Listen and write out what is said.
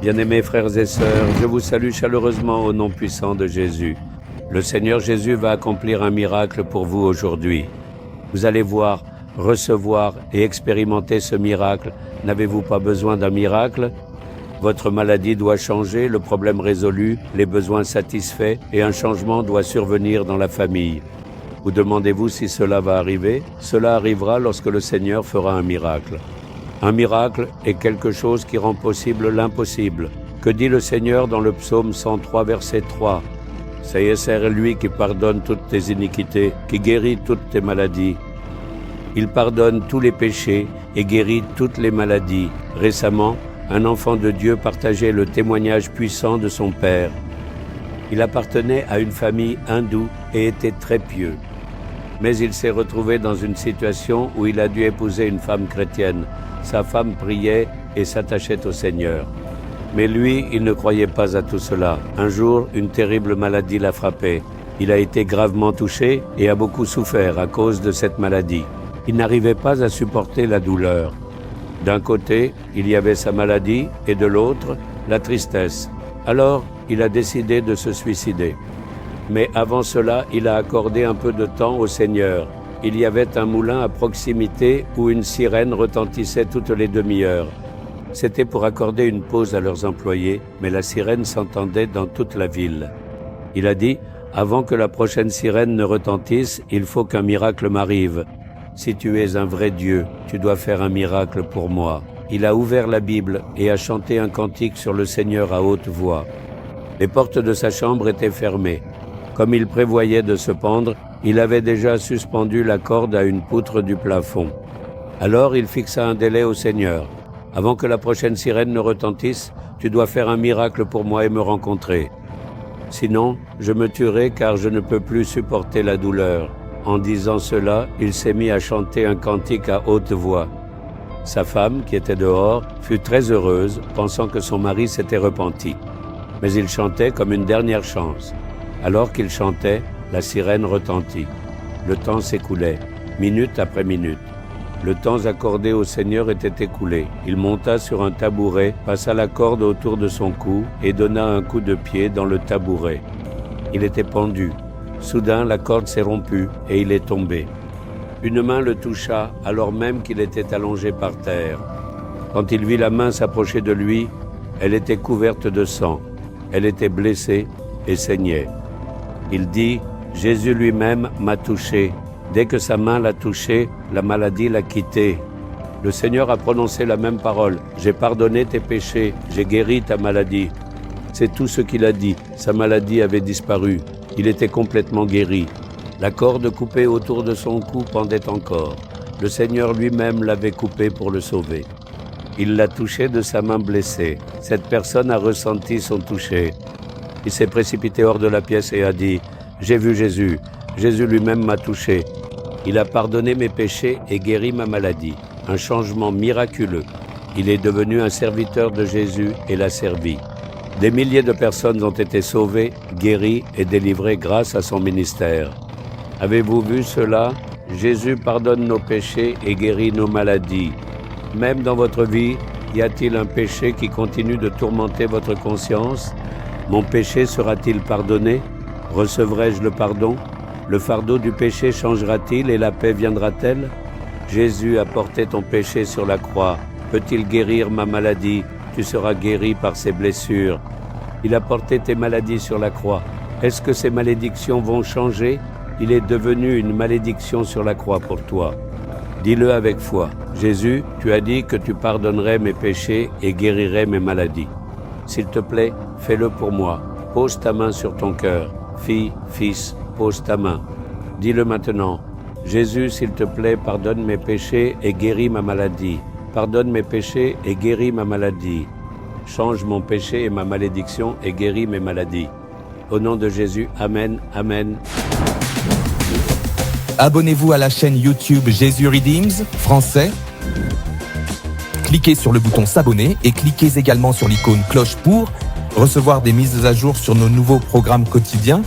Bien-aimés frères et sœurs, je vous salue chaleureusement au nom puissant de Jésus. Le Seigneur Jésus va accomplir un miracle pour vous aujourd'hui. Vous allez voir, recevoir et expérimenter ce miracle. N'avez-vous pas besoin d'un miracle ? Votre maladie doit changer, le problème résolu, les besoins satisfaits et un changement doit survenir dans la famille. Vous demandez-vous si cela va arriver ? Cela arrivera lorsque le Seigneur fera un miracle. Un miracle est quelque chose qui rend possible l'impossible. Que dit le Seigneur dans le psaume 103, verset 3 ? C'est lui qui pardonne toutes tes iniquités, qui guérit toutes tes maladies. Il pardonne tous les péchés et guérit toutes les maladies. Récemment, un enfant de Dieu partageait le témoignage puissant de son père. Il appartenait à une famille hindoue et était très pieux. Mais il s'est retrouvé dans une situation où il a dû épouser une femme chrétienne. Sa femme priait et s'attachait au Seigneur. Mais lui, il ne croyait pas à tout cela. Un jour, une terrible maladie l'a frappé. Il a été gravement touché et a beaucoup souffert à cause de cette maladie. Il n'arrivait pas à supporter la douleur. D'un côté, il y avait sa maladie et de l'autre, la tristesse. Alors, il a décidé de se suicider. Mais avant cela, il a accordé un peu de temps au Seigneur. Il y avait un moulin à proximité où une sirène retentissait toutes les demi-heures. C'était pour accorder une pause à leurs employés, mais la sirène s'entendait dans toute la ville. Il a dit, avant que la prochaine sirène ne retentisse, il faut qu'un miracle m'arrive. Si tu es un vrai Dieu, tu dois faire un miracle pour moi. Il a ouvert la Bible et a chanté un cantique sur le Seigneur à haute voix. Les portes de sa chambre étaient fermées. Comme il prévoyait de se pendre, il avait déjà suspendu la corde à une poutre du plafond. Alors il fixa un délai au Seigneur. Avant que la prochaine sirène ne retentisse, tu dois faire un miracle pour moi et me rencontrer. Sinon, je me tuerai car je ne peux plus supporter la douleur. En disant cela, il s'est mis à chanter un cantique à haute voix. Sa femme, qui était dehors, fut très heureuse, pensant que son mari s'était repenti. Mais il chantait comme une dernière chance. Alors qu'il chantait, la sirène retentit. Le temps s'écoulait, minute après minute. Le temps accordé au Seigneur était écoulé. Il monta sur un tabouret, passa la corde autour de son cou et donna un coup de pied dans le tabouret. Il était pendu. Soudain, la corde s'est rompue et il est tombé. Une main le toucha alors même qu'il était allongé par terre. Quand il vit la main s'approcher de lui, elle était couverte de sang. Elle était blessée et saignait. Il dit, « Jésus lui-même m'a touché. » Dès que sa main l'a touché, la maladie l'a quitté. Le Seigneur a prononcé la même parole. « J'ai pardonné tes péchés, j'ai guéri ta maladie. » C'est tout ce qu'il a dit. Sa maladie avait disparu. Il était complètement guéri. La corde coupée autour de son cou pendait encore. Le Seigneur lui-même l'avait coupée pour le sauver. Il l'a touché de sa main blessée. Cette personne a ressenti son toucher. Il s'est précipité hors de la pièce et a dit « J'ai vu Jésus. Jésus lui-même m'a touché. Il a pardonné mes péchés et guéri ma maladie. » Un changement miraculeux. Il est devenu un serviteur de Jésus et l'a servi. Des milliers de personnes ont été sauvées, guéries et délivrées grâce à son ministère. Avez-vous vu cela ? Jésus pardonne nos péchés et guérit nos maladies. Même dans votre vie, y a-t-il un péché qui continue de tourmenter votre conscience ? Mon péché sera-t-il pardonné ? Recevrai-je le pardon ? Le fardeau du péché changera-t-il et la paix viendra-t-elle ? Jésus a porté ton péché sur la croix. Peut-il guérir ma maladie ? Tu seras guéri par ses blessures. Il a porté tes maladies sur la croix. Est-ce que ces malédictions vont changer ? Il est devenu une malédiction sur la croix pour toi. Dis-le avec foi. Jésus, tu as dit que tu pardonnerais mes péchés et guérirais mes maladies. S'il te plaît, fais-le pour moi. Pose ta main sur ton cœur. Fille, fils, pose ta main. Dis-le maintenant. Jésus, s'il te plaît, pardonne mes péchés et guéris ma maladie. Pardonne mes péchés et guéris ma maladie. Change mon péché et ma malédiction et guéris mes maladies. Au nom de Jésus, Amen, Amen. Abonnez-vous à la chaîne YouTube Jésus Redeems français. Cliquez sur le bouton s'abonner et cliquez également sur l'icône cloche pour recevoir des mises à jour sur nos nouveaux programmes quotidiens